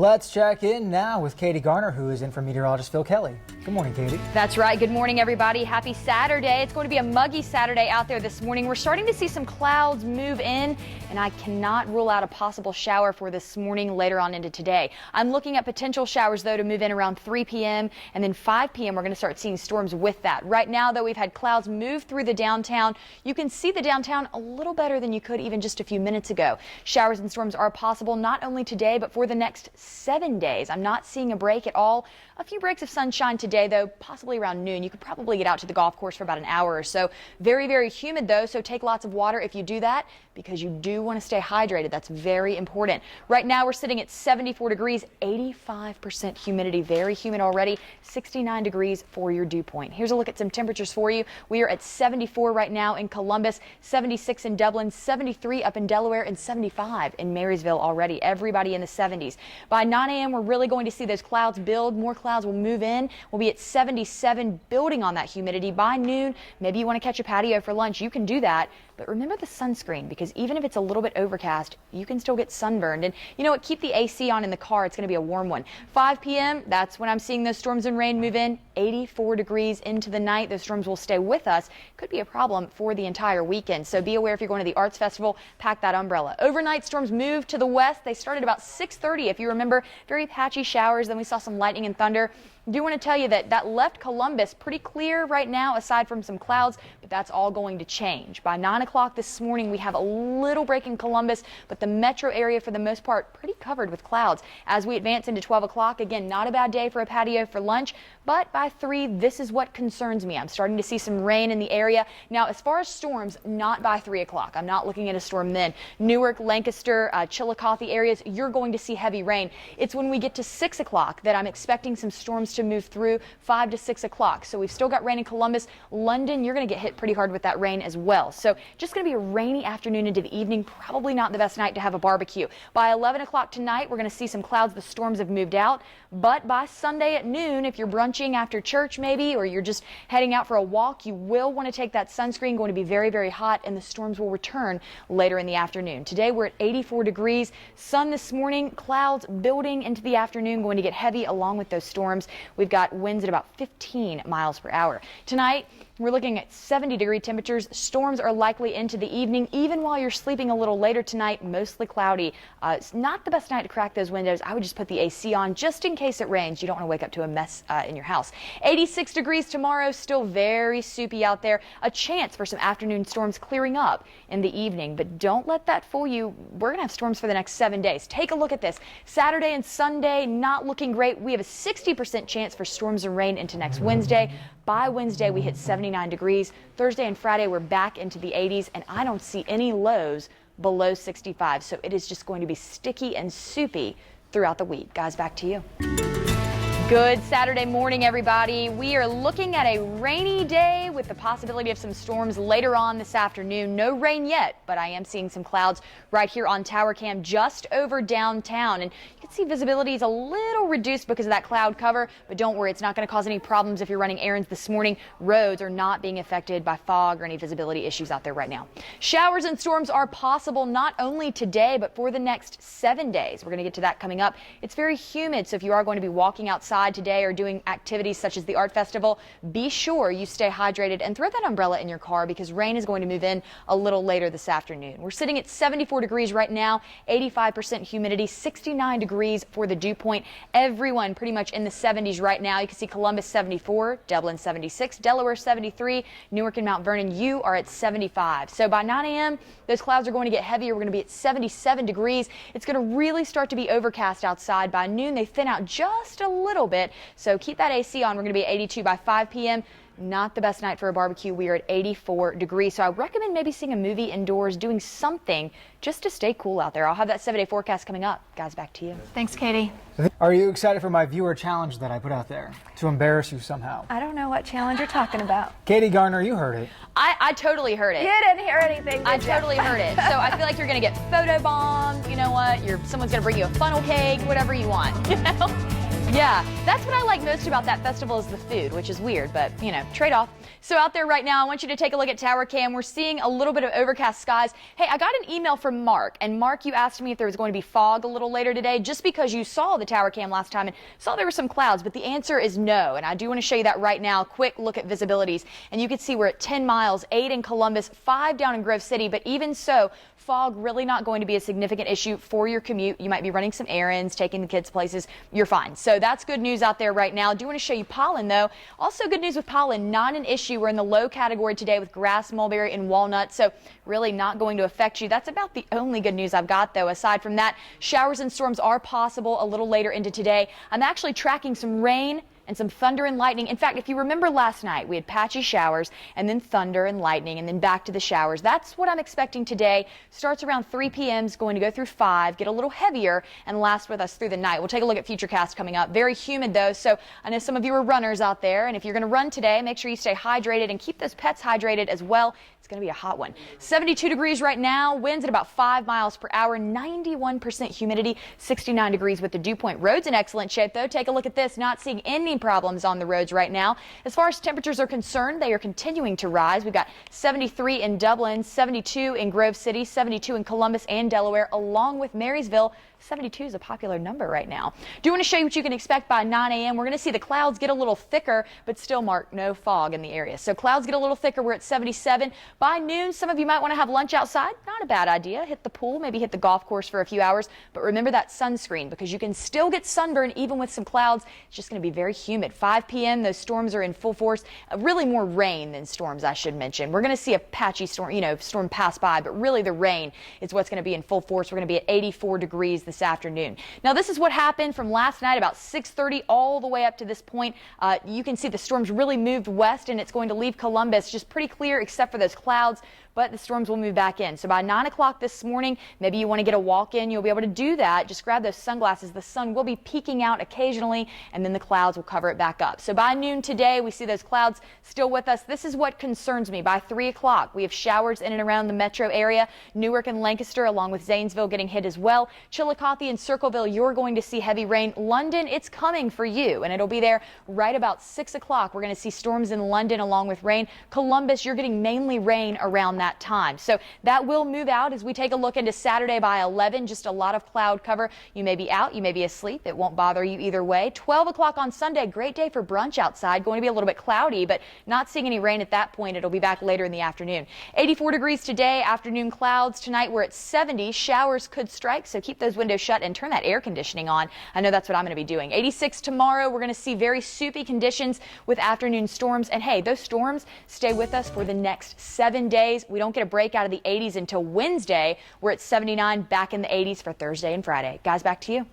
Let's check in now with Katie Garner, who is in for meteorologist Phil Kelly. Good morning, Katie. That's right. Good morning, everybody. Happy Saturday. It's going to be a muggy Saturday out there this morning. We're starting to see some clouds move in, and I cannot rule out a possible shower for this morning later on into today. I'm looking at potential showers, though, to move in around 3 p.m. and then 5 p.m. We're going to start seeing storms with that. Right now, though, we've had clouds move through the downtown. You can see the downtown a little better than you could even just a few minutes ago. Showers and storms are possible not only today, but for the next 7 days. I'm not seeing a break at all. A few breaks of sunshine today, though, possibly around noon. You could probably get out to the golf course for about an hour or so. Very, very humid, though, so take lots of water if you do that, because you do want to stay hydrated. That's very important. Right now, we're sitting at 74 degrees, 85% humidity, very humid already, 69 degrees for your dew point. Here's a look at some temperatures for you. We are at 74 right now in Columbus, 76 in Dublin, 73 up in Delaware, and 75 in Marysville already. Everybody in the 70s. By 9 a.m., we're really going to see those clouds build. More clouds will move in. We'll be at 77, building on that humidity. By noon, maybe you want to catch a patio for lunch. You can do that. But remember the sunscreen, because even if it's a little bit overcast, you can still get sunburned. And you know what? Keep the AC on in the car. It's going to be a warm one. 5 p.m., that's when I'm seeing those storms and rain move in. 84 degrees into the night. Those storms will stay with us. Could be a problem for the entire weekend. So be aware if you're going to the Arts Festival, pack that umbrella. Overnight storms move to the west. They started about 6:30. If you remember, very patchy showers. Then we saw some lightning and thunder. I do want to tell you that left Columbus pretty clear right now, aside from some clouds, but that's all going to change. By 9 o'clock this morning, we have a little break in Columbus, but the metro area, for the most part, pretty covered with clouds. As we advance into 12 o'clock, again, not a bad day for a patio for lunch, but by 3, this is what concerns me. I'm starting to see some rain in the area. Now, as far as storms, not by 3 o'clock. I'm not looking at a storm then. Newark, Lancaster, Chillicothe areas, you're going to see heavy rain. It's when we get to 6 o'clock that I'm expecting some storms to move through, 5 to 6 o'clock. So we've still got rain in Columbus. London, you're going to get hit pretty hard with that rain as well. So just going to be a rainy afternoon into the evening. Probably not the best night to have a barbecue. By 11 o'clock tonight, we're going to see some clouds. The storms have moved out. But by Sunday at noon, if you're brunching after church maybe, or you're just heading out for a walk, you will want to take that sunscreen. Going to be very, very hot, and the storms will return later in the afternoon. Today we're at 84 degrees. Sun this morning, clouds building into the afternoon, going to get heavy along with those storms. We've got winds at about 15 miles per hour. Tonight, we're looking at 70-degree temperatures. Storms are likely into the evening, even while you're sleeping a little later tonight. Mostly cloudy. It's not the best night to crack those windows. I would just put the AC on just in case it rains. You don't want to wake up to a mess in your house. 86 degrees tomorrow. Still very soupy out there. A chance for some afternoon storms clearing up in the evening, but don't let that fool you. We're going to have storms for the next 7 days. Take a look at this. Saturday and Sunday, not looking great. We have a 60% chance for storms and rain into next Wednesday. By Wednesday, we hit 79 degrees. Thursday and Friday, we're back into the 80s, and I don't see any lows below 65. So it is just going to be sticky and soupy throughout the week. Guys, back to you. Good Saturday morning, everybody. We are looking at a rainy day with the possibility of some storms later on this afternoon. No rain yet, but I am seeing some clouds right here on Tower Cam just over downtown. And you can see visibility is a little reduced because of that cloud cover, but don't worry, it's not going to cause any problems if you're running errands this morning. Roads are not being affected by fog or any visibility issues out there right now. Showers and storms are possible not only today, but for the next 7 days. We're going to get to that coming up. It's very humid, so if you are going to be walking outside today or doing activities such as the art festival, be sure you stay hydrated and throw that umbrella in your car, because rain is going to move in a little later this afternoon. We're sitting at 74 degrees right now, 85% humidity, 69 degrees for the dew point. Everyone pretty much in the 70s right now. You can see Columbus 74, Dublin 76, Delaware 73, Newark and Mount Vernon, you are at 75. So by 9 a.m., those clouds are going to get heavier. We're going to be at 77 degrees. It's going to really start to be overcast outside. By noon, they thin out just a little bit. So keep that AC on. We're going to be at 82 by 5 p.m. Not the best night for a barbecue. We are at 84 degrees. So I recommend maybe seeing a movie indoors, doing something just to stay cool out there. I'll have that 7-day forecast coming up. Guys, back to you. Thanks, Katie. Are you excited for my viewer challenge that I put out there to embarrass you somehow? I don't know what challenge you're talking about. Katie Garner, you heard it. I totally heard it. You didn't hear anything, I did you? totally heard it. So I feel like you're going to get photobombed. You know what? Someone's going to bring you a funnel cake, whatever you want. Yeah, that's what I like most about that festival is the food, which is weird, but, you know, trade-off. So out there right now, I want you to take a look at Tower Cam. We're seeing a little bit of overcast skies. Hey, I got an email from Mark, and Mark, you asked me if there was going to be fog a little later today, just because you saw the Tower Cam last time and saw there were some clouds, but the answer is no, and I do want to show you that right now. Quick look at visibilities, and you can see we're at 10 miles, 8 in Columbus, 5 down in Grove City, but even so, fog really not going to be a significant issue for your commute. You might be running some errands, taking the kids places. You're fine. So that's good news out there right now. I do want to show you pollen, though. Also good news with pollen, not an issue. We're in the low category today with grass, mulberry, and walnut, so really not going to affect you. That's about the only good news I've got, though. Aside from that, showers and storms are possible a little later into today. I'm actually tracking some rain and some thunder and lightning. In fact, if you remember last night, we had patchy showers and then thunder and lightning and then back to the showers. That's what I'm expecting today. Starts around 3 p.m. is going to go through 5, get a little heavier, and last with us through the night. We'll take a look at Futurecast coming up. Very humid, though, so I know some of you are runners out there, and if you're going to run today, make sure you stay hydrated and keep those pets hydrated as well. It's going to be a hot one. 72 degrees right now, winds at about 5 miles per hour, 91% humidity, 69 degrees with the dew point. Roads in excellent shape, though. Take a look at this. Not seeing any problems on the roads right now. As far as temperatures are concerned, they are continuing to rise. We've got 73 in Dublin, 72 in Grove City, 72 in Columbus and Delaware, along with Marysville. 72 is a popular number right now. Do want to show you what you can expect by 9 a.m. We're going to see the clouds get a little thicker, but still mark no fog in the area. So clouds get a little thicker. We're at 77. By noon, some of you might want to have lunch outside. Not a bad idea. Hit the pool, maybe hit the golf course for a few hours. But remember that sunscreen, because you can still get sunburn even with some clouds. It's just going to be very humid. 5 p.m., those storms are in full force. Really more rain than storms, I should mention. We're going to see a patchy storm, storm pass by, but really the rain is what's going to be in full force. We're going to be at 84 degrees this afternoon. Now, this is what happened from last night about 6:30 all the way up to this point. You can see the storms really moved west, and it's going to leave Columbus just pretty clear except for those clouds. But the storms will move back in. So by 9 o'clock this morning, maybe you want to get a walk in. You'll be able to do that. Just grab those sunglasses. The sun will be peeking out occasionally, and then the clouds will cover it back up. So by noon today, we see those clouds still with us. This is what concerns me. By 3 o'clock, we have showers in and around the metro area. Newark and Lancaster, along with Zanesville, getting hit as well. Chillicothe and Circleville, you're going to see heavy rain. London, it's coming for you, and it'll be there right about 6 o'clock. We're going to see storms in London along with rain. Columbus, you're getting mainly rain around that time. So that will move out as we take a look into Saturday by 11. Just a lot of cloud cover. You may be out, you may be asleep. It won't bother you either way. 12 o'clock on Sunday, great day for brunch outside. Going to be a little bit cloudy, but not seeing any rain at that point. It'll be back later in the afternoon. 84 degrees today, afternoon clouds. Tonight we're at 70. Showers could strike, so keep those windows shut and turn that air conditioning on. I know that's what I'm going to be doing. 86 tomorrow. We're going to see very soupy conditions with afternoon storms. And hey, those storms stay with us for the next 7 days. We don't get a break out of the 80s until Wednesday. We're at 79, back in the 80s for Thursday and Friday. Guys, back to you.